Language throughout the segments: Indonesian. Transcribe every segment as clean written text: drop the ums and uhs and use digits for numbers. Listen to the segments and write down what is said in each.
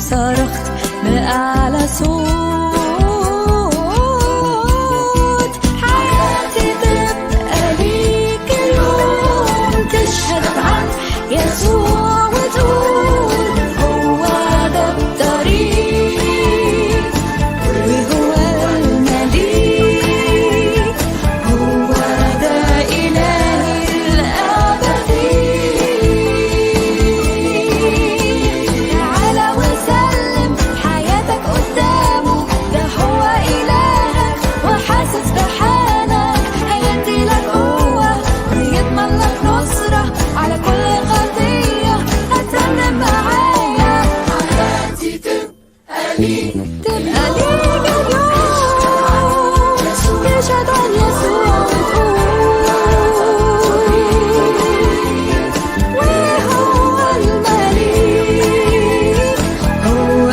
صرخت بأعلى صوت حياتي تبقى ليك اليوم تشهد عن يسوع وتقول هو ده الطريق وهو المليك هو ده إلهي الأبدي تعالى وسلم حياتك قدامه ده هو إلهك وحاسس بحالك هيدي لك قوة ويضمن لك نصرة على كل قضية هترنم معايا حياتي تبقى ليك اليوم تشهد عن يسوع وهو المليك هو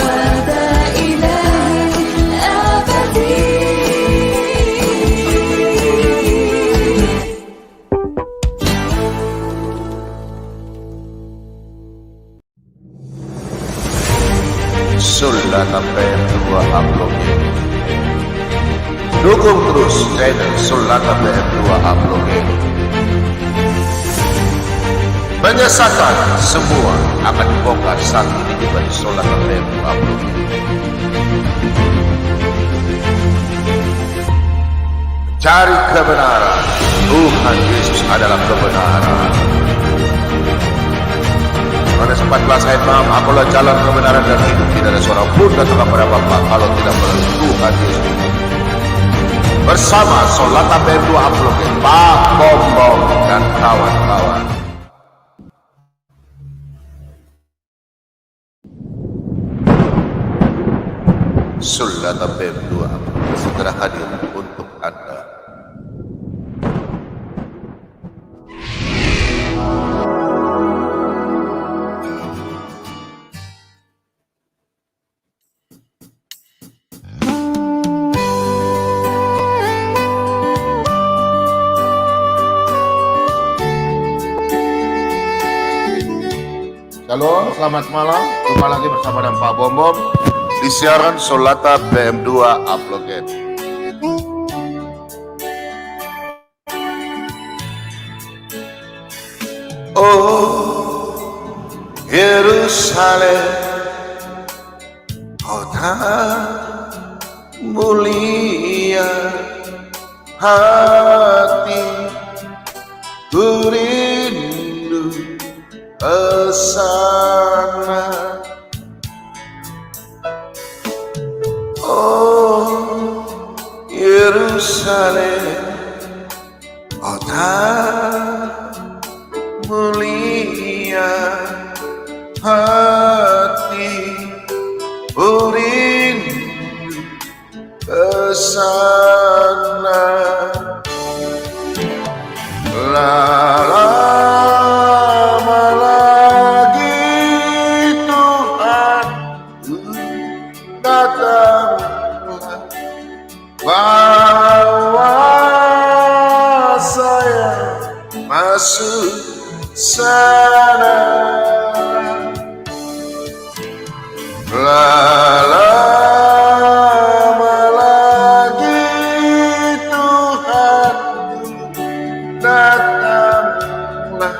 ده إلهي الأبدي Sulatan PM2 Upload. Dukung terus channel Sulatan PM2 Upload. Menyesakan semua akan dibongkar saat ini juga di Sulatan PM2 Upload. Cari kebenaran. Tuhan Yesus adalah kebenaran. Yohanes 14 ayat 6, akulah jalan kebenaran dan hidup, tidak ada seorang pun datang kepada Bapa kalau tidak melalui Tuhan Yesus. Bersama Sulatan PM2 Upload, Pak Bombom dan kawan-kawan. Sulatan PM2 Upload segera hadir untuk Anda. Shalom, selamat malam. Jumpa lagi bersama dengan Pak Bombom di siaran Sulatan PM2 Upload. Oh Yerusalem, kota mulia, hati rindu kesana. Oh Yerusalem, kota mulia, hati rindu kesana. Lama lagi Tuhan datanglah, bawa saya masuk sana. Lama lagi Tuhan datanglah,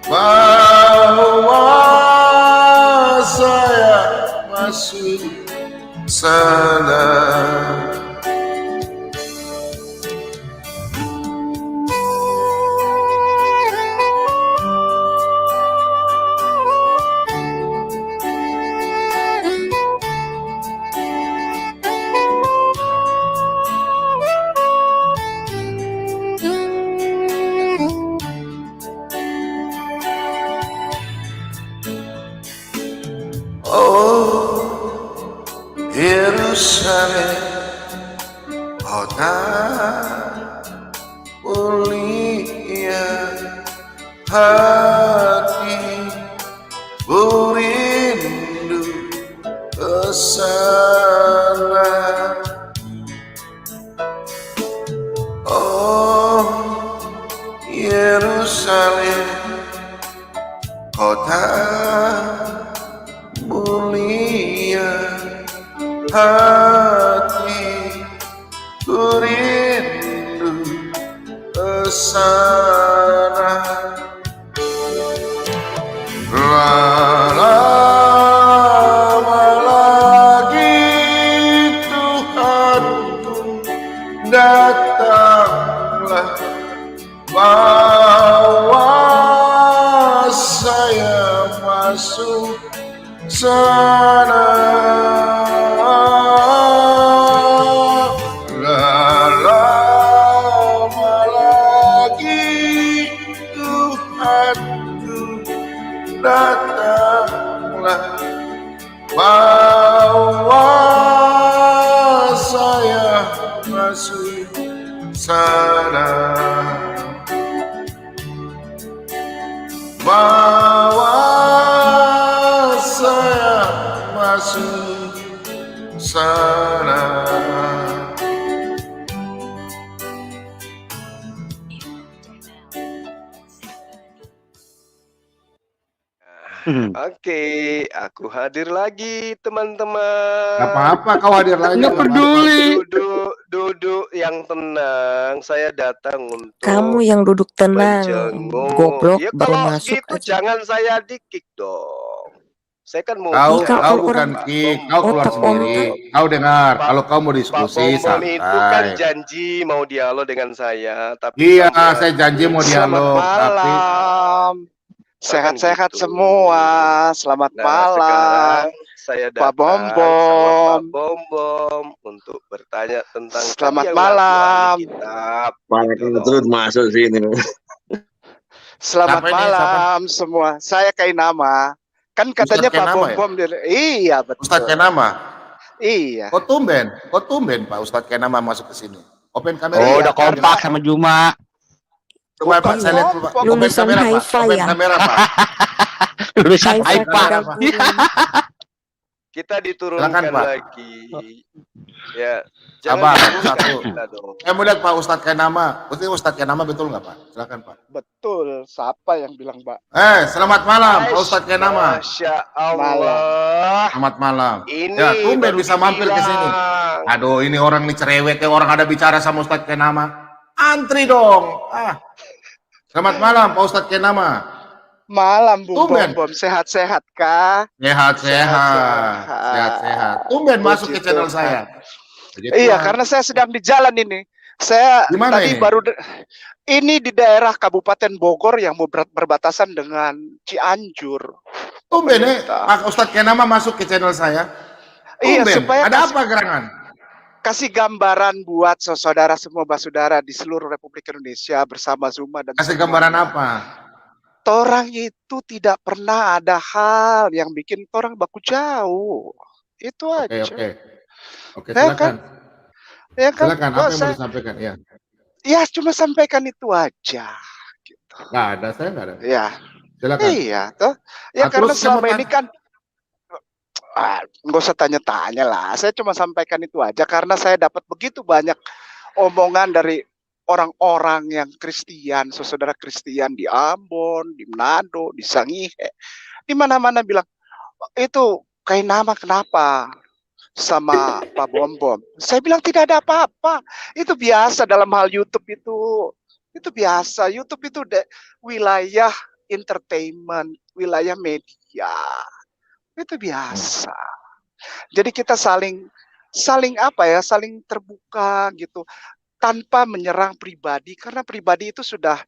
bawa saya masuk sana. Oh Yerusalem, kota mulia, hati rindu kesana. Oh Yerusalem, kota mulia, hati ku rindu ke sana. Lama lagi Tuhanku, datanglah bawa saya masuk sana. Lama lagi Tuhanku, datanglah bawa saya masuk sana. Bawa saya masuk sana. Oke, aku hadir lagi teman-teman. Gak apa-apa kau hadir lagi. Nggak peduli. Duduk yang tenang. Saya datang untuk Kamu yang duduk tenang, menjenguk. goblok, Ya, baru kalau masuk gitu aja. jangan saya di-kick dong. Saya kan mau Kau, Kau kau orang- bukan kick, kau keluar otak sendiri. otak. Kau dengar, Pak- kalau kau mau Pak diskusi Bom itu kan santai. janji mau dialog dengan saya, tapi Iya, sampai saya janji mau Selamat dialog, tapi malam. Sehat-sehat gitu. semua. Selamat Nah, malam. sekarang saya Pak datang Bom sama Bom. Pak Bom Bom untuk bertanya tentang Selamat tadi yang malam. ngaku ahli kitab. Pak Gitu loh. terus masuk sini. Selamat Siapa ini, malam semua. Saya Kainama. Kan katanya Ustadz Pak Kainama Bom ya? Bom. Iya betul. Ustadz Kenama, Iya. kok tumben Pak Ustadz Kenama masuk ke sini. Open kamera. Iya, ya? udah kompak sama Juma. Coba Pak, saya lihat dulu, Pak. Open Lulusan kamera Pak. Haifa Open ya? kamera Pak. Lulusan Haifa Haifa. Karagunan. Kita diturunkan Silakan, Pak. lagi. Ya, Sabar, jangan satu. kita dong. Saya mau lihat Pak Ustadz Kenama. Ustadz Kenama betul nggak Pak? Silakan Pak. Betul. Siapa yang bilang, Mbak? Selamat malam Pak Ustadz Kenama. Masya Allah. Selamat malam. Ini Ya, tumben baru bisa mampir ke sini. dibilang. Aduh, ini orang nih cerewet ya, orang ada bicara sama Ustadz Kenama. Antri dong. Selamat malam Pak Ustadz Kenama. Malam, Bung Bom Tumben. Bom. Sehat-sehat kah? Sehat-sehat. Sehat-sehat. Tumben masuk ke Puji channel Tuhan. saya. Puji Iya, Tuhan. karena saya sedang di jalan ini. Saya Di mana tadi ini? baru ini di daerah Kabupaten Bogor yang mau berbatasan dengan Cianjur. Tumben nih Pemerintah. Pak Ustadz Kenama masuk ke channel saya. Iya, Tumben. supaya Ada apa gerangan? kasih gambaran buat saudara semua basudara di seluruh Republik Indonesia bersama Zuma dan Kasih semuanya. gambaran apa? Orang itu tidak pernah ada hal yang bikin orang baku jauh. Itu Oke, aja. oke. Oke, Ya silakan. kan? Ya kan? Silakan, apa Kok yang mau saya- disampaikan? Ya. ya cuma sampaikan itu aja. Gitu. Nggak ada, saya nggak ada. Ya. Silakan. Iya, toh. Ya Ah, karena terus saya mau selama ini kan nggak usah tanya-tanya lah. Saya cuma sampaikan itu aja karena saya dapat begitu banyak omongan dari orang-orang yang Kristen, saudara Kristen di Ambon, di Manado, di Sangihe, di mana-mana bilang itu kayak nama kenapa sama Pak Bom Bom. Saya bilang tidak ada apa-apa. Itu biasa dalam hal YouTube itu. Itu biasa. YouTube itu wilayah entertainment, wilayah media. Itu biasa. Jadi kita saling apa ya, saling terbuka gitu tanpa menyerang pribadi karena pribadi itu sudah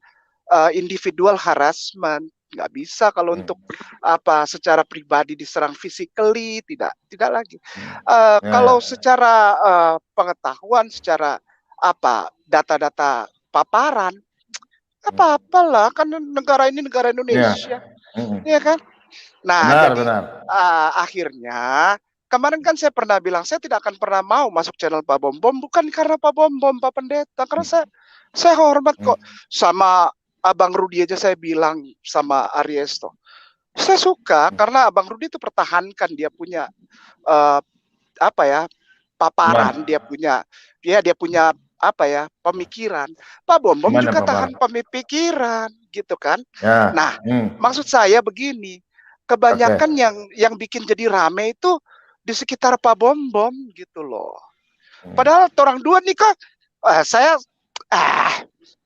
individual harassment. Nggak bisa kalau untuk apa secara pribadi diserang physically, tidak lagi. Kalau secara pengetahuan, secara apa data-data paparan, apa-apalah kan negara ini negara Indonesia, ya kan? Nah, jadi akhirnya kemarin kan saya pernah bilang saya tidak akan pernah mau masuk channel Pak Bom Bom bukan karena Pak Bom Bom Pak Pendeta karena saya hormat kok sama Abang Rudi aja saya bilang sama Ariesto. Saya suka karena Abang Rudi itu pertahankan dia punya apa ya paparan, dia punya apa ya pemikiran. Pak Bom Bom juga tahan pemikiran gitu kan. Ya. Nah, maksud saya begini, kebanyakan yang bikin jadi rame itu di sekitar Pak Bom Bom gitu loh. Hmm. Padahal orang dua nih kok, saya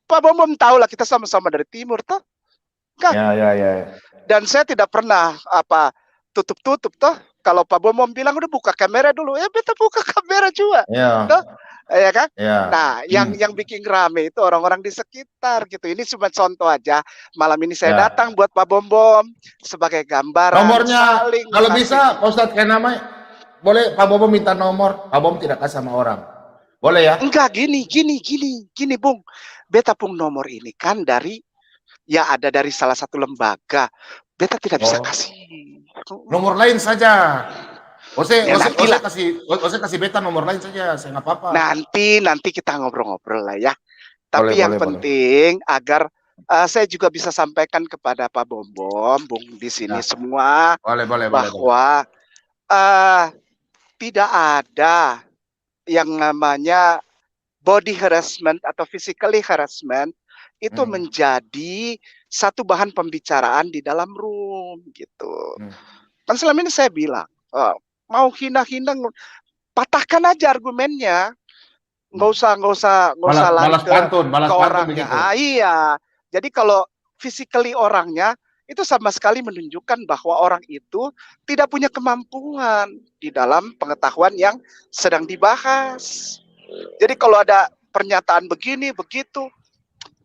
Pak Bom Bom tahu lah kita sama-sama dari timur toh. Kan? Ya. Dan saya tidak pernah tutup-tutup toh. Kalau Pak Bom Bom bilang udah buka kamera dulu, ya beta buka kamera juga. Ya. Toh? Ya kan? Ya. Nah, yang bikin rame itu orang-orang di sekitar gitu. Ini cuma contoh aja. Malam ini saya Ya. datang buat Pak Bom Bom sebagai gambaran. Nomornya saling kalau kasih. bisa Pak Ustadz kayak nama boleh Pak Bobo minta nomor. Pak Bom tidak kasih sama orang. Boleh ya? Enggak, gini, Bung. Beta pun nomor ini kan dari ada dari salah satu lembaga. Beta tidak bisa kasih. Nomor lain saja. Ose nantilah. kasih beta nomor lain saja, saya nggak apa-apa. Nanti kita ngobrol-ngobrol lah ya. Tapi Boleh, yang penting agar saya juga bisa sampaikan kepada Pak Bom Bom, Bung di sini semua Boleh. bahwa tidak ada yang namanya body harassment atau physically harassment itu menjadi satu bahan pembicaraan di dalam room gitu. Kan selama ini saya bilang, mau hina-hina patahkan aja argumennya, nggak usah balas ke pantun orangnya. begitu. Iya, jadi kalau physically orangnya itu sama sekali menunjukkan bahwa orang itu tidak punya kemampuan di dalam pengetahuan yang sedang dibahas. Jadi kalau ada pernyataan begini begitu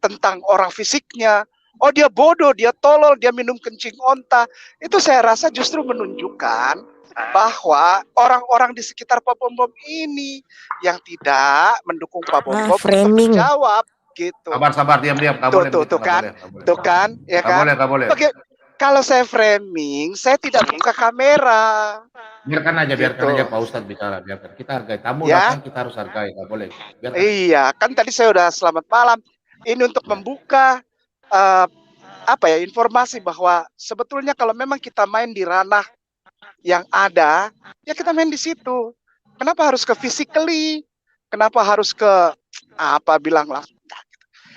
tentang orang fisiknya, oh dia bodoh, dia tolol, dia minum kencing onta, itu saya rasa justru menunjukkan bahwa orang-orang di sekitar Pak Bom Bom ini yang tidak mendukung Pak Bom Bom framing. jawab gitu. Sabar, diam. Tuh kan, ya kan? Nggak boleh. Oke, kalau saya framing, saya tidak buka kamera. Biarkan aja Gitu. Pak Ustadz bicara, biarkan. Kita hargai tamu, Ya. datang kita harus hargai, nggak boleh. Biarkan. Iya, kan tadi saya udah selamat malam. Ini untuk membuka informasi bahwa sebetulnya kalau memang kita main di ranah yang ada, ya kita main di situ. Kenapa harus ke physically? Kenapa harus ke bilang lah?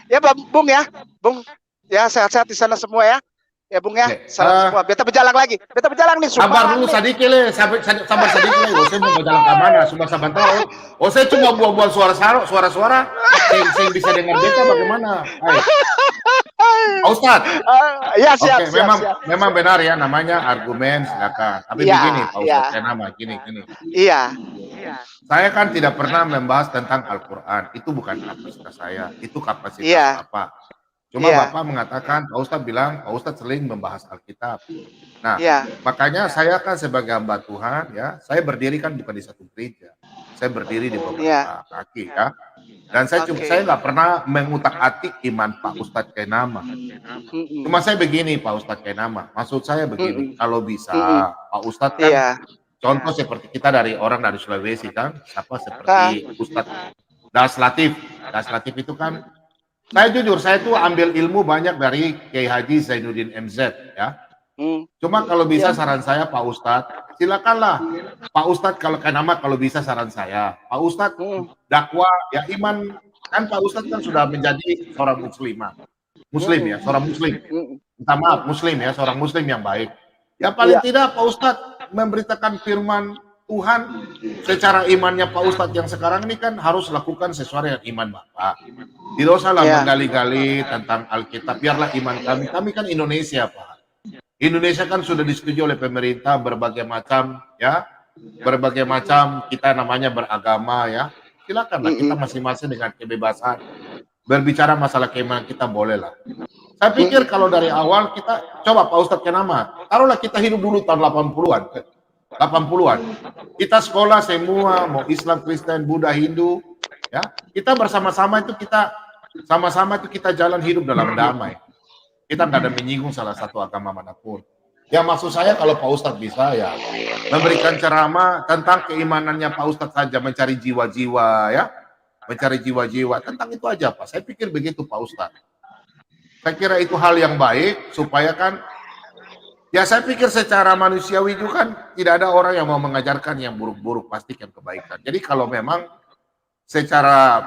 Ya Bung ya, Bung ya, sehat-sehat di sana semua ya. Ya Bung ya, salam semua. Beta berjalan lagi. Beta berjalan nih. Sabar dulu sedikit le, sabar sedikit le. Saya mau berjalan ke mana? Sudah sabar tahu. Saya cuma buang-buang suara-suara. Saya bisa dengar beta bagaimana? Pak Ustadz. Ya siap. Oke, memang benar ya, namanya argumen silakan. Tapi begini Pak Ustadz, saya nama gini. Iya. Saya kan tidak pernah membahas tentang Al-Quran. Itu bukan kapasitas saya. Itu kapasitas Bapak. Cuma Bapak mengatakan, Pak Ustadz bilang, Pak Ustadz sering membahas Alkitab. Nah, makanya saya kan sebagai hamba Tuhan, ya, saya berdiri kan bukan di satu gereja. Saya berdiri di beberapa kaki, ya. Dan saya nggak pernah mengutak-atik iman Pak Ustadz Kenama. Cuma saya begini, Pak Ustadz Kenama. Maksud saya begini, kalau bisa Pak Ustadz kan, contoh seperti kita orang dari Sulawesi kan, seperti Ustadz Das Latif. Das Latif itu kan, saya jujur, saya tuh ambil ilmu banyak dari Kiai Haji Zainuddin MZ, ya. Cuma kalau bisa saran saya Pak Ustadz, silakanlah Pak Ustadz kalau bisa saran saya, Pak Ustadz dakwah ya iman kan Pak Ustadz kan sudah menjadi seorang muslim ya, seorang muslim. Minta maaf muslim ya, seorang muslim yang baik. Ya paling tidak Pak Ustadz memberitakan firman Tuhan secara imannya Pak Ustadz yang sekarang ini kan harus lakukan sesuai dengan iman Bapak. Tidak usahlah menggali-gali tentang Alkitab, biarlah iman kami kan Indonesia Pak. Indonesia kan sudah disetujui oleh pemerintah berbagai macam kita namanya beragama ya. Silakanlah kita masing-masing dengan kebebasan berbicara masalah keimanan kita bolehlah. Saya pikir kalau dari awal kita coba Pak Ustadz Kenama, taruhlah kita hidup dulu tahun 80-an. Kita sekolah semua, mau Islam, Kristen, Buddha, Hindu, ya. Kita bersama-sama itu kita jalan hidup dalam damai. Kita nggak ada menyinggung salah satu agama manapun. Ya maksud saya kalau Pak Ustadz bisa ya memberikan ceramah tentang keimanannya Pak Ustadz saja, mencari jiwa-jiwa ya. Mencari jiwa-jiwa, tentang itu aja Pak. Saya pikir begitu Pak Ustadz. Saya kira itu hal yang baik supaya kan ya saya pikir secara manusiawi juga kan tidak ada orang yang mau mengajarkan yang buruk-buruk, pastikan kebaikan. Jadi kalau memang secara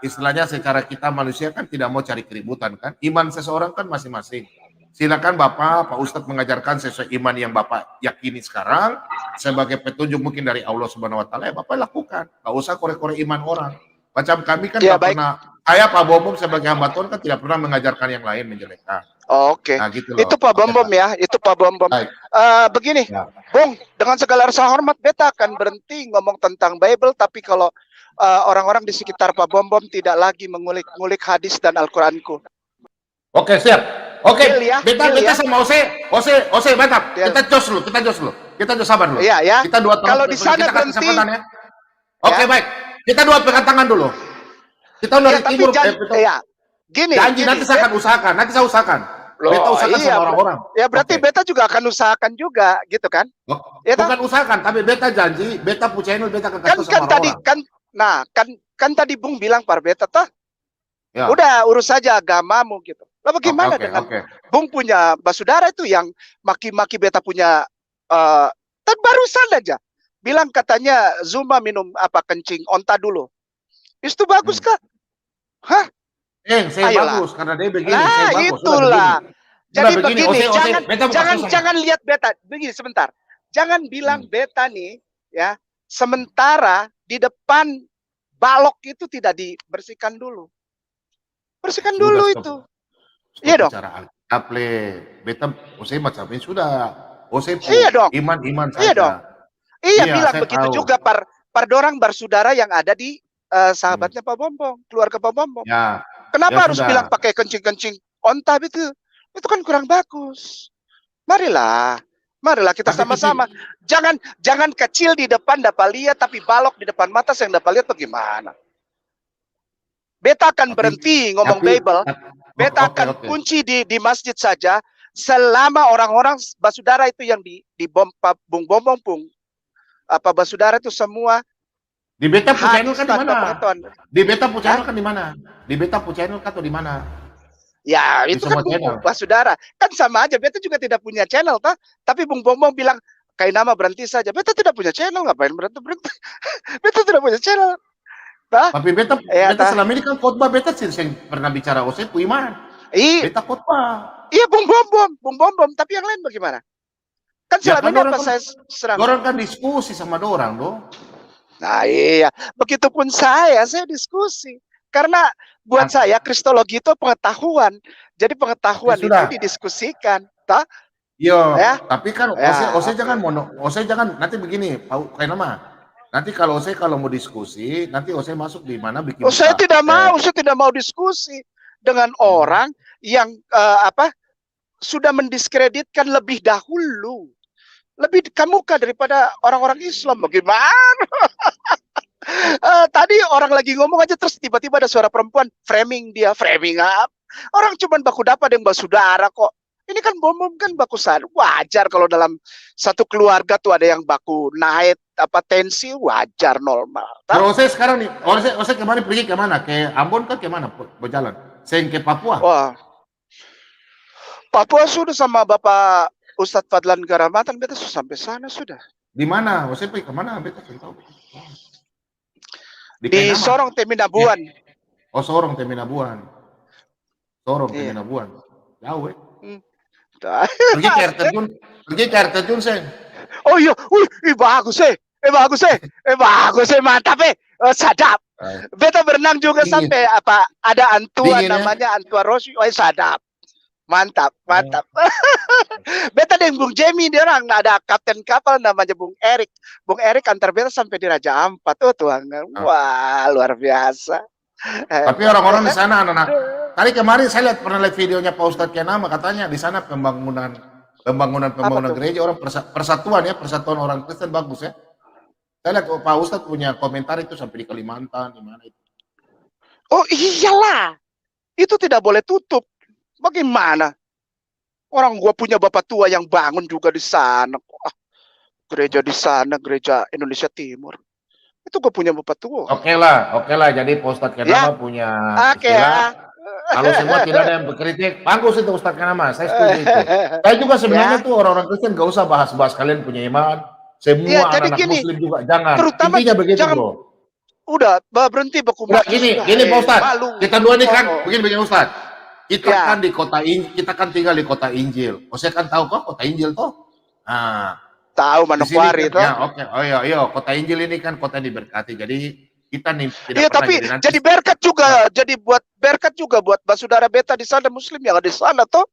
istilahnya secara kita manusia kan tidak mau cari keributan kan, iman seseorang kan masing-masing. silakan Bapak, Pak Ustadz mengajarkan sesuai iman yang Bapak yakini sekarang sebagai petunjuk mungkin dari Allah Subhanahu wa taala, ya Bapak lakukan. Enggak usah korek-korek iman orang. Macam kami kan Ya, enggak baik. pernah, saya Pak Bom sebagai hamba Tuhan kan tidak pernah mengajarkan yang lain menjelekkan. Oke. Nah, gitu loh. Itu Pak Oke, Bom ya, itu Pak Bom. Baik. Begini, Ya. Bung, dengan segala rasa hormat, beta akan berhenti ngomong tentang Bible, tapi kalau orang-orang di sekitar Pak Bom tidak lagi mengulik-ngulik hadis dan Al-Quranku. Oke, siap. Oke, Deal ya, beta deal ya. sama Ose, mantap. Deal. Kita jos dulu. Kita jos sabar dulu. Iya ya. Kita dua Kalau di sana kita kasih berhenti. kesempatan ya. Oke, Ya. baik. Kita dua pegang tangan dulu. Kita dari Ya, tapi timur. ya, gini. Janji nanti saya akan usahakan. Nanti saya usahakan. Loh, Beta usahakan iya, sama orang-orang. Ya berarti Oke. beta juga akan usahakan juga, gitu kan? Ya, Bukan usahakan, tapi beta janji, beta punya channel, beta akan kasih sama Tadi orang-orang. kan tadi Bung bilang Pak Beta toh, Ya. udah urus saja agamamu gitu. Lah bagaimana Oke, dengan oke. Bung punya basudara itu yang maki-maki Beta punya kan barusan aja bilang katanya Zuma minum kencing onta dulu. Itu bagus kah? Hah? Saya Ayolah. bagus karena dia begini, Nah, saya bagus. itulah. Jadi Udah begini, begini, Ose, beta bukan susah. jangan lihat Beta. Begini sebentar. Jangan bilang Beta nih ya, sementara di depan balok itu tidak dibersihkan dulu. Bersihkan Sudah, dulu stop. itu. Stop Iya dong. bicara Alkitab, Le. Beta, Ose macam ini sudah. Ose Iya dong. iman saja. Iya dong. Iya, bilang saya begitu tahu. juga par dorang bersaudara yang ada di sahabatnya Pak Bombong, keluarga Pak Bombong. Ya, Kenapa ya harus sudah. bilang pakai kencing-kencing onta itu? Itu kan kurang bagus. Marilah kita Tapi sama-sama. Jangan kecil di depan dapat lihat, tapi balok di depan mata yang dapat lihat bagaimana? Beta akan berhenti ngomong Bible. Beta akan kunci di masjid saja selama orang-orang basudara itu yang di bom Bung Bombong Pung basudara itu semua Di beta pu channel kan di tanpa mana? pengetahuan. Di beta pu channel kan di mana? Di beta pu channel kan atau di mana? Ya, Di itu kan semua channel. Bung basudara. Kan sama aja, Beta juga tidak punya channel, toh. Tapi Bung Bombong bilang, kayak nama berhenti saja. Beta tidak punya channel, ngapain berhenti? Beta tidak punya channel. Toh? Tapi beta selama ini kan khotbah beta sih pernah bicara Ose pu iman. Beta khotbah. Iya, Bung Bombom, tapi yang lain bagaimana? Kan Ya, selama kan ini apa orang saya serang? Orang kan diskusi sama dorang, dong. Nah iya, begitupun saya diskusi. Karena buat saya kristologi itu pengetahuan. Jadi pengetahuan Ya, itu sudah. didiskusikan. Toh? Iya, Ya. tapi kan Ya, Ose jangan nanti begini, kayak nama. Nanti kalau Ose mau diskusi, nanti Ose masuk di mana bikin. Saya tidak mau diskusi dengan orang yang sudah mendiskreditkan lebih dahulu. Lebih kamuka daripada orang-orang Islam. Bagaimana? Tadi orang lagi ngomong aja terus tiba-tiba ada suara perempuan framing up. Orang cuman baku dapat yang basudara kok. Ini kan Bombom kan baku sadar. Wajar kalau dalam satu keluarga tuh ada yang baku naik tensi, wajar normal. Kalau Ose sekarang nih, Ose kemarin pergi ke mana? Ke Ambon kan ke mana? Berjalan. Saya ke Papua. Wah. Papua sudah sama Bapak Ustadz Fadlan Garamatan, beta sudah sampai sana sudah. Di mana? Ose pergi ke mana? Beta tahu. Di Sorong Teminabuan. Oh, Sorong Teminabuan. Iya. Teminabuan. Jauh, Dah. Pergi ke air terjun, Sen. Oh iya, bagus mantap sadap. Beta berenang juga Dingin. sampai ada antua Dingin, ya? namanya Antua Rosi, sadap. Mantap. Beta dengan Bung Jemi dia orang ada kapten kapal namanya Bung Erik. Bung Erik antar beta sampai di Raja Ampat. Oh Tuhan, wah luar biasa. Tapi orang-orang di sana anak-anak. Tadi kemarin saya pernah lihat videonya Pak Ustadz Kenama, katanya di sana pembangunan gereja orang persatuan orang Kristen bagus ya. Saya lihat Pak Ustadz punya komentar itu sampai di Kalimantan, di mana itu. Oh iyalah, itu tidak boleh tutup. Bagaimana? Orang gua punya bapak tua yang bangun juga di sana. Gereja di sana, gereja Indonesia Timur. Itu gua punya bapak tua. Oke lah. Jadi Pak Ustadz Kenama punya istilah. Kalau semua tidak ada yang berkritik, bagus itu Ustadz Kenama. Saya setuju itu. Saya juga sebenarnya tuh orang-orang Kristen gak usah bahas-bahas kalian punya iman. Semua anak-anak Muslim juga jangan. Terutama intinya begitu jangan, bro. Udah berhenti baku. Gini Pak Ustadz. Kita dua ini kan begini Ustadz. kita Ya. kan di kita kan tinggal di kota Injil. Oh, saya kan tahu kok kota Injil toh. Nah, Tahu di sini Manokwari kan, toh. ya oke. Oh iya, iya, kota Injil ini kan kota yang diberkati. Jadi kita nih tidak Iya, pernah tapi jadi nanti. jadi berkat juga, jadi buat berkat juga buat saudara beta di sana Muslim yang ada di sana toh.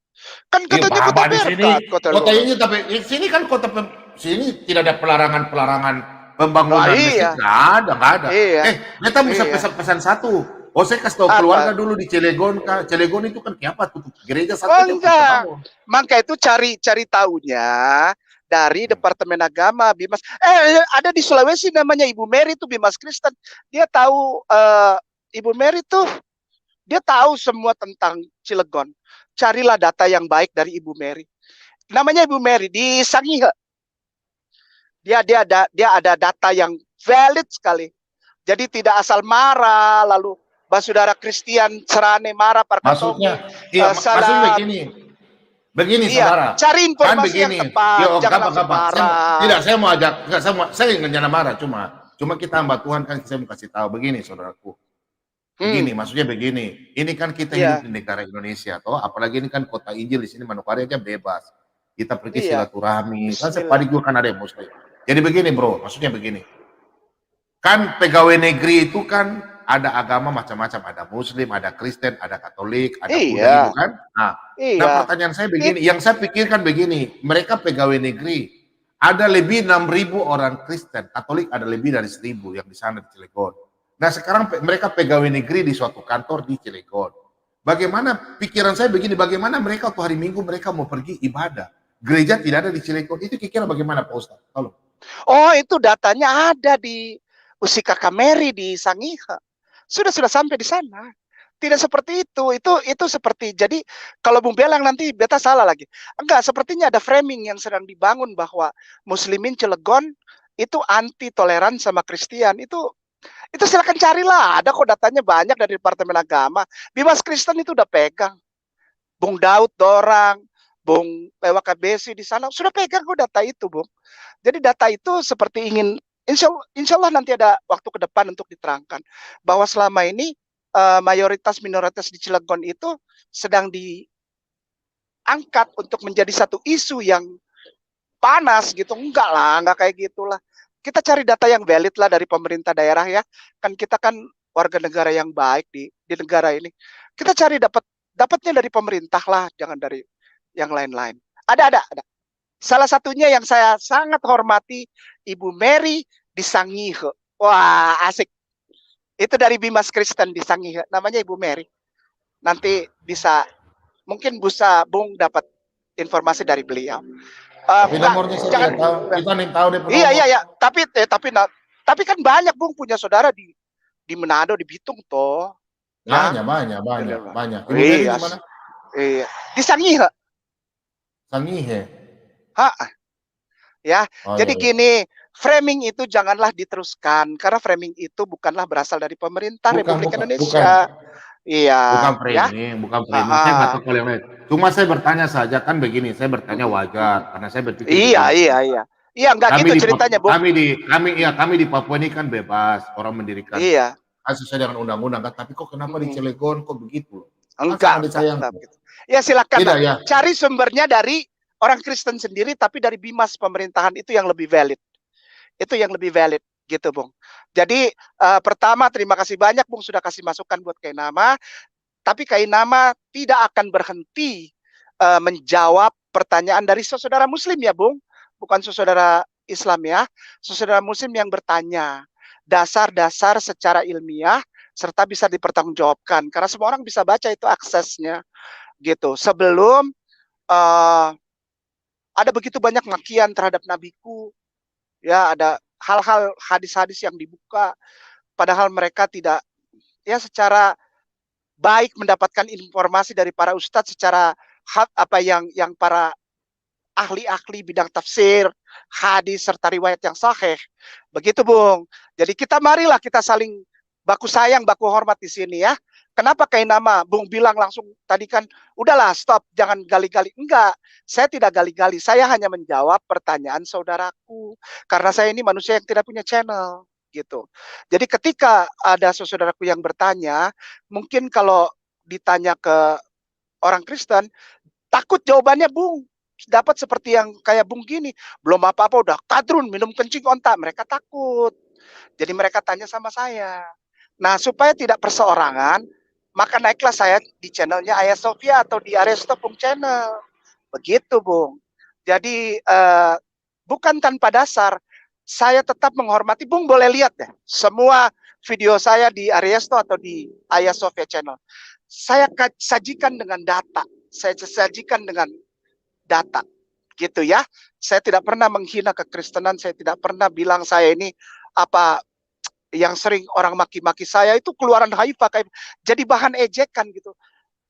Kan Iya, katanya kota Bapak di sini berkat, kota lu. Injil, tapi di sini kan sini tidak ada pelarangan pembangunan Nah, masjid, iya. nggak ada. Iya. Kita bisa Iya. pesan satu. Oh, saya kasih tahu Apa? keluarga dulu di Cilegon, Kak. Cilegon itu kan kayak apa? Tutup gereja satu Oh, dia bisa enggak. bangun. Maka itu cari tahunya dari Departemen Agama Bimas. Ada di Sulawesi namanya Ibu Mary tuh Bimas Kristen. Dia tahu Ibu Mary tuh dia tahu semua tentang Cilegon. Carilah data yang baik dari Ibu Mary. Namanya Ibu Mary di Sangihe. Dia ada data yang valid sekali. Jadi tidak asal marah lalu saudara Kristian serane marah Maksudnya, salah. maksudnya begini Iya, saudara. cari informasi Kan begini. yang tepat, Yo, jangan gampang, langsung gampang. marah. Tidak, saya mau ajak, enggak, saya nggak jangan marah, cuma kita hamba Tuhan kan saya mau kasih tahu begini saudaraku. Begini, maksudnya begini. Ini kan kita Iya. hidup di negara Indonesia, toh. Apalagi ini kan kota Injil di sini Manokwari aja bebas. Kita pergi Iya. silaturahmi. Kan Bismillah. sepadi juga kan ada yang Muslim. Jadi begini bro, maksudnya begini. Kan pegawai negeri itu kan ada agama macam-macam, ada Muslim, ada Kristen, ada Katolik, ada Buddha, Iya. gitu kan? Nah, Iya. nah pertanyaan saya begini, yang saya pikirkan begini, mereka pegawai negeri, ada lebih 6.000 orang Kristen, Katolik ada lebih dari 1.000 yang di sana di Cilegon. Nah sekarang mereka pegawai negeri di suatu kantor di Cilegon. Bagaimana pikiran saya begini, bagaimana mereka waktu hari Minggu mereka mau pergi ibadah, gereja tidak ada di Cilegon, itu kira-kira bagaimana Pak Ustaz? Tolong. Oh, itu datanya ada di Usika Kameri di Sangihe. Sudah sampai di sana. Tidak seperti itu. Itu seperti, jadi kalau Bung Belang nanti beta salah lagi. Enggak, sepertinya ada framing yang sedang dibangun bahwa Muslimin Cilegon itu anti toleran sama Kristen. Itu silakan carilah. Ada kok datanya banyak dari Departemen Agama. Bimas Kristen itu udah pegang. Bung Daud dorang, Bung PWKBC di sana sudah pegang kok data itu, Bung. Jadi data itu seperti ingin, insya Allah nanti ada waktu ke depan untuk diterangkan bahwa selama ini mayoritas minoritas di Cilegon itu sedang diangkat untuk menjadi satu isu yang panas gitu. Enggak lah, enggak kayak gitulah. Kita cari data yang valid lah dari pemerintah daerah ya. Kan kita kan warga negara yang baik di negara ini. Kita cari dapatnya dari pemerintah lah, jangan dari yang lain-lain. Ada. Salah satunya yang saya sangat hormati, Ibu Mary di Sangihe. Wah, asik. Itu dari Bimas Kristen di Sangihe. Namanya Ibu Mary. Nanti mungkin bisa Bung dapat informasi dari beliau. Tapi nomornya saya tidak tahu. Kita nih tahu deh. Iya. Tapi kan banyak Bung punya saudara di Manado, di Bitung toh. Banyak. Ibu Mary di mana? Iya. Di Sangihe. Sangihe. Ya, Oh, jadi iya. gini, framing itu janganlah diteruskan karena framing itu bukanlah berasal dari pemerintah Republik Indonesia. Iya. Bukan framing. Saya nggak tahu kalau yang lain. Cuma saya bertanya saja kan begini, saya bertanya wajar karena saya berpikir. Iya. Iya, enggak gitu ceritanya, Bung. Kami di Papua ini kan bebas orang mendirikan. Iya. Kan sesuai dengan undang-undang kan, tapi kok kenapa di Cilegon kok begitu? Enggak gitu. Ya silakan Tidak, ya. cari sumbernya dari orang Kristen sendiri tapi dari Bimas pemerintahan itu yang lebih valid. Itu yang lebih valid gitu, Bung. Jadi pertama terima kasih banyak Bung sudah kasih masukan buat Kainama. Tapi Kainama tidak akan berhenti menjawab pertanyaan dari saudara Muslim ya, Bung. Bukan saudara Islam ya. Saudara Muslim yang bertanya dasar-dasar secara ilmiah serta bisa dipertanggungjawabkan karena semua orang bisa baca itu aksesnya gitu. Sebelum ada begitu banyak makian terhadap nabiku, ya ada hal-hal hadis-hadis yang dibuka, padahal mereka tidak ya secara baik mendapatkan informasi dari para ustadz secara apa yang para ahli-ahli bidang tafsir, hadis serta riwayat yang sahih. Begitu, Bung. Jadi marilah kita saling baku sayang, baku hormat di sini ya. Kenapa Kainama? Bung bilang langsung tadi kan, udahlah stop, jangan gali-gali. Enggak, saya tidak gali-gali. Saya hanya menjawab pertanyaan saudaraku. Karena saya ini manusia yang tidak punya channel. Gitu. Jadi ketika ada saudaraku yang bertanya, mungkin kalau ditanya ke orang Kristen, takut jawabannya, Bung. Dapat seperti yang kayak Bung gini, belum apa-apa udah kadrun minum kencing ontak, mereka takut. Jadi mereka tanya sama saya. Nah, supaya tidak perseorangan, maka naiklah saya di channelnya Ayah Sofia atau di Aresto Bung Channel. Begitu, Bung. Jadi bukan tanpa dasar, saya tetap menghormati. Bung boleh lihat deh, semua video saya di Aresto atau di Ayah Sofia Channel. Saya sajikan dengan data. Saya sajikan dengan data. Gitu ya. Saya tidak pernah menghina kekristenan, saya tidak pernah bilang saya ini apa yang sering orang maki-maki saya itu keluaran Haifa kayak jadi bahan ejekan gitu.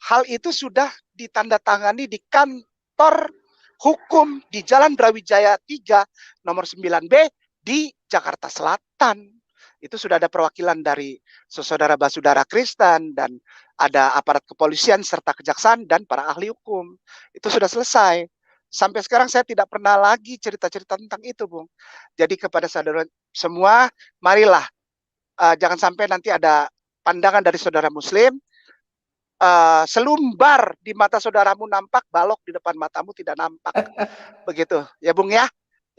Hal itu sudah ditandatangani di kantor hukum di Jalan Brawijaya 3 nomor 9B di Jakarta Selatan. Itu sudah ada perwakilan dari saudara Basudara Kristen dan ada aparat kepolisian serta kejaksaan dan para ahli hukum. Itu sudah selesai. Sampai sekarang saya tidak pernah lagi cerita-cerita tentang itu, Bung. Jadi kepada saudara semua, marilah jangan sampai nanti ada pandangan dari saudara Muslim, selumbar di mata saudaramu nampak, balok di depan matamu tidak nampak. Begitu, ya Bung ya.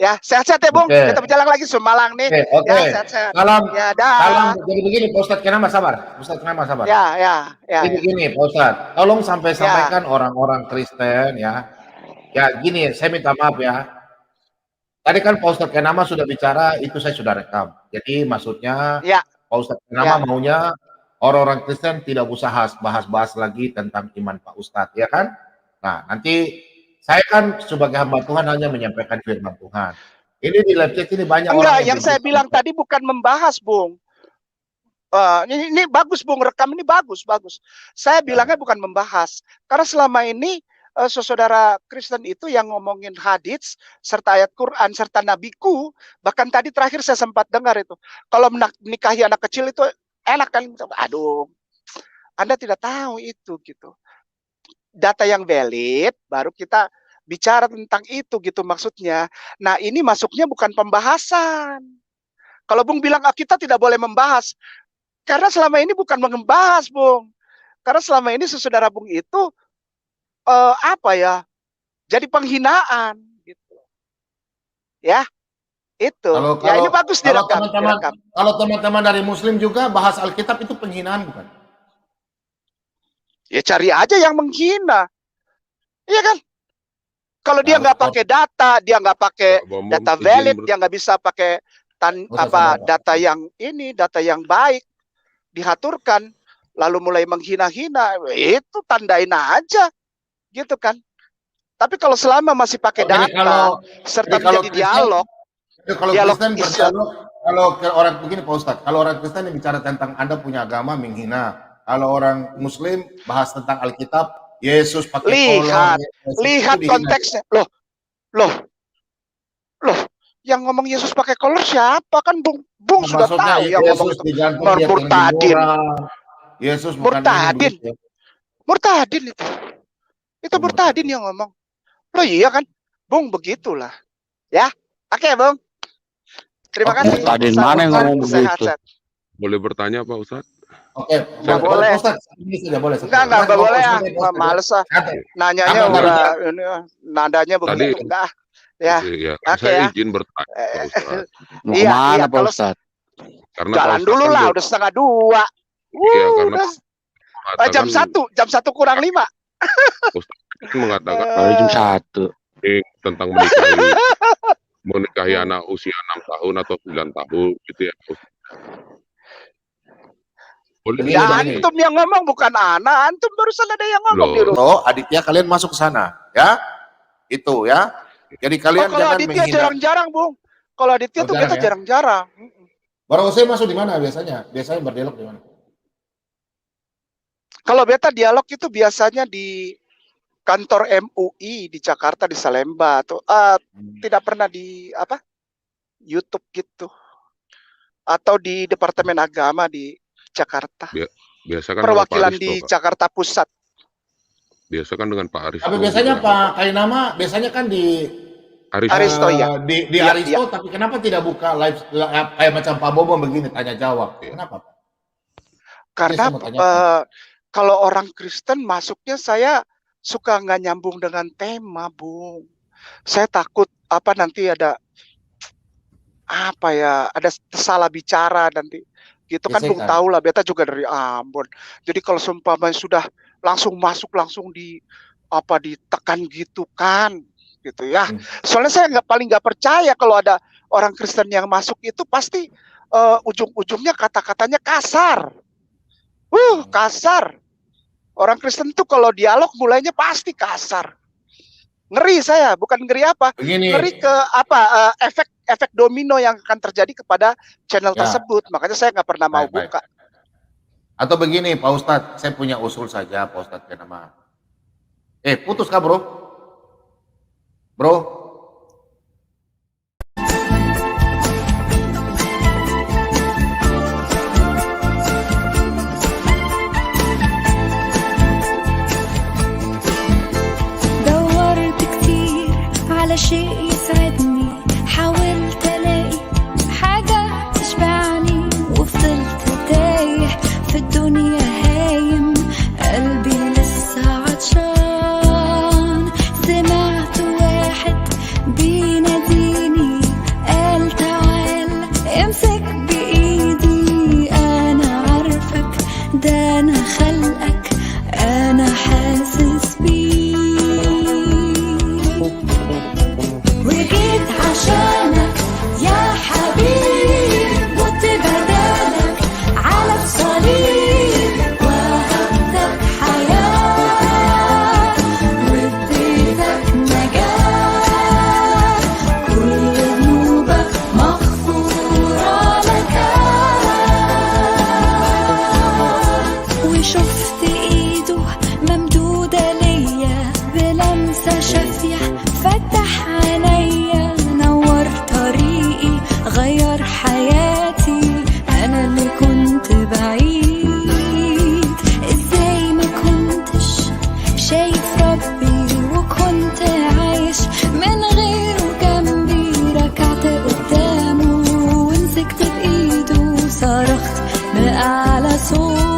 Ya, sehat-sehat ya Bung. Oke. Kita berjalan lagi Semalang nih. Oke. Ya, sehat-sehat. Salam. Ya, dah. Salam. Jadi begini, Pak Ustadz Kenama sabar. Ustadz Kenama sabar. Ya. Jadi begini, Pak Ustadz, tolong sampaikan orang-orang Kristen ya. Ya gini, saya minta maaf ya. Tadi kan Pak Ustadz Kenama sudah bicara, itu saya sudah rekam. Jadi maksudnya Pak Ustadz Kenama maunya orang-orang Kristen tidak usah bahas-bahas lagi tentang iman Pak Ustadz, ya kan? Nah, nanti saya kan sebagai hamba Tuhan hanya menyampaikan firman Tuhan. Ini di live chat ini banyak orang yang saya bilang tadi bukan membahas, Bung. Ini bagus, Bung, rekam ini bagus. Saya bilangnya bukan membahas. Karena selama ini saudara Kristen itu yang ngomongin hadits serta ayat Quran serta nabiku, bahkan tadi terakhir saya sempat dengar itu, kalau menikahi anak kecil itu enak kan. Aduh, Anda tidak tahu itu gitu. Data yang valid baru kita bicara tentang itu gitu maksudnya. Nah, ini masuknya bukan pembahasan. Kalau Bung bilang kita tidak boleh membahas, karena selama ini bukan membahas, Bung. Karena selama ini saudara Bung itu jadi penghinaan gitu. Ya. Itu. Ini bagus direkam. Kalau teman-teman dari Muslim juga bahas Alkitab itu penghinaan bukan? Ya cari aja yang menghina. Iya kan? Kalau dia nggak pakai data, dia nggak pakai data valid, dia nggak bisa pakai data yang baik, diaturkan, lalu mulai menghina-hina, itu tandain aja, gitu kan? Tapi kalau selama masih pakai data, serta menjadi dialog, kalau orang begini Pak Ustadz, kalau orang Kristen yang bicara tentang Anda punya agama menghina. Kalau orang Muslim bahas tentang Alkitab, Yesus pakai kolor. Lihat konteksnya. Loh. Yang ngomong Yesus pakai kolor siapa kan Bung sudah tahu yang ngomong murtadin. Yesus bukan murtadin itu. Itu murtadin yang ngomong. Loh iya kan? Bung begitulah. Ya. Oke, Bung. Terima kasih. Murtadin mana yang ngomong begitu? Boleh bertanya Pak Ustadz? Oke, nggak boleh. Enggak boleh ya. Males ah. Nanyanya udah nadanya begitu enggak. Ya. Saya izin bertanya Pak Ustadz. Mau kemana Pak Ustadz? Karena jalan dulu lah, udah 1:30. Iya, karena jam 1 kurang 5. Ustadz mengatakan jam 1 tentang menikahi anak usia 6 tahun atau 9 tahun gitu ya. Antum yang ngomong bukan anak, antum barusan ada yang ngomong di rumah. Aditya kalian masuk ke sana, ya. Itu ya. Jadi kalian kalau Aditya jarang-jarang, Bung. Kalau Aditya tuh kita jarang-jarang. Bro Ose masuk di mana biasanya? Biasanya berdialog di mana? Kalau beta dialog itu biasanya di kantor MUI di Jakarta di Salemba atau tidak pernah di YouTube gitu. Atau di Departemen Agama di Jakarta. Biasa kan perwakilan di Jakarta Pusat. Biasa kan dengan Pak Aristo. Tapi biasanya Pak Kainama biasanya kan di Aristo ya. Di Aristo, tapi kenapa tidak buka live kayak macam Pak Bobo begini tanya jawab? Kenapa Pak? Karena kalau orang Kristen masuknya saya suka nggak nyambung dengan tema, Bung. Saya takut nanti ada ada salah bicara nanti. Gitu kan Bung Gesekan. tahu lah, beta juga dari Ambon. Jadi kalau seumpamanya sudah langsung masuk, langsung ditekan gitu kan, gitu ya. Soalnya saya paling nggak percaya kalau ada orang Kristen yang masuk itu pasti ujung-ujungnya kata-katanya kasar. Kasar. Orang Kristen tuh kalau dialog mulainya pasti kasar. Ngeri saya, bukan ngeri apa? Begini. Ngeri ke efek domino yang akan terjadi kepada channel Ya. tersebut. Makanya saya nggak pernah mau Baik. buka. Atau begini Pak Ustadz, saya punya usul saja Pak Ustadz Kenama. Putus kah bro? Bro? دورت كتير على شيء يسعدني، حاولت الاقي حاجة تشبعني، وفضلت تايه في الدنيا هايم، قلبي لسه عطشان. سمعت واحد بيناديني، قال تعال امسك بايدي، انا عارفك ده انا خلقك، انا حاسس بيك، وجيت عشانك يا حبيب، مت بدالك على الصليب، وهبتك حياة واديتك نجاة، كل ذنوبك مغفورة لك. وشفت ايده ممدودة ليا بلمسة شافية، فتح عينيا نور طريقي، غير حياتي، انا اللي كنت بعيد. ازاي ما كنتش شايف ربي، وكنت عايش من غيره جنبي، ركعت قدامه ومسكت بايده، صرخت بأعلى صوت،